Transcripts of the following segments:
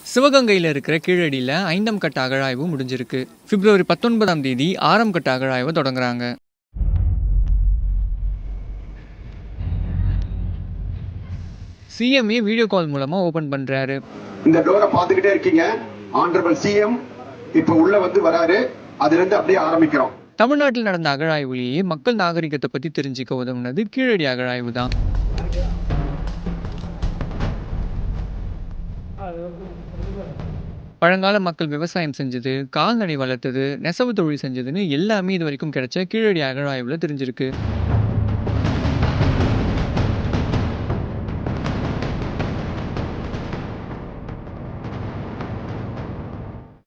சிவகங்கையில் இருக்கிற கீழடியில் 5ஆம் கட்ட அகழாய்வு முடிஞ்சிருக்கு. பிப்ரவரி 19ஆம் தேதி 6ஆம் கட்ட அகழாய்வை தொடங்குறாங்க. சிஎம்ஏ வீடியோ கால் மூலமா ஓபன் பண்றாரு. இந்த டோரை பார்த்துக்கிட்டே இருக்கீங்க. ஆனரபிள் சிஎம் இப்போ உள்ள வந்து வராரு. அதுல இருந்து அப்படியே ஆரம்பிக்கிறோம். தமிழ்நாட்டில் நடந்த அகழாய்வுலேயே மக்கள் நாகரிகத்தை பத்தி தெரிஞ்சுக்க உதவுனது கீழடி அகழாய்வு தான். பழங்கால மக்கள் விவசாயம் செஞ்சது, கால்நடை வளர்த்தது, நெசவு தொழில் செஞ்சதுன்னு எல்லாமே இது வரைக்கும் கிடைச்ச கீழடி அகழாய்வுல தெரிஞ்சிருக்கு.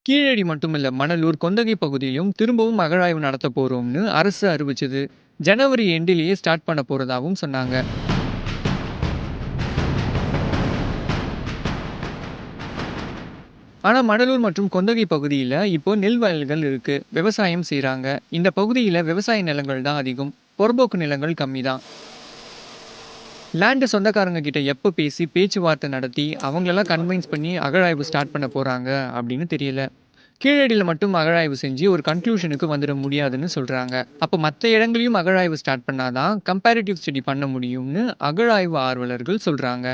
கீழடி மட்டுமில்ல, மணலூர், கொந்தகை பகுதியிலும் திரும்பவும் அகழாய்வு நடத்த போறோம்னு அரசு அறிவிச்சது. ஜனவரி எண்டிலேயே ஸ்டார்ட் பண்ண போறதாவும் சொன்னாங்க. ஆனா மணலூர் மற்றும் கொந்தகை பகுதியில இப்போ நெல் வயல்கள் இருக்கு, விவசாயம் செய்றாங்க. இந்த பகுதியில விவசாய நிலங்கள் தான் அதிகம், புறம்போக்கு நிலங்கள் கம்மி தான். லேண்டு சொந்தக்காரங்க கிட்ட எப்போ பேசி பேச்சுவார்த்தை நடத்தி அவங்களெல்லாம் கன்வின்ஸ் பண்ணி அகழாய்வு ஸ்டார்ட் பண்ண போறாங்க அப்படின்னு தெரியல. கீழடியில் மட்டும் அகழாய்வு செஞ்சு ஒரு கன்க்ளூஷனுக்கு வந்துட முடியாதுன்னு சொல்றாங்க. அப்போ மற்ற இடங்களையும் அகழாய்வு ஸ்டார்ட் பண்ணாதான் கம்பேரிட்டிவ் ஸ்டடி பண்ண முடியும்னு அகழாய்வு ஆர்வலர்கள் சொல்றாங்க.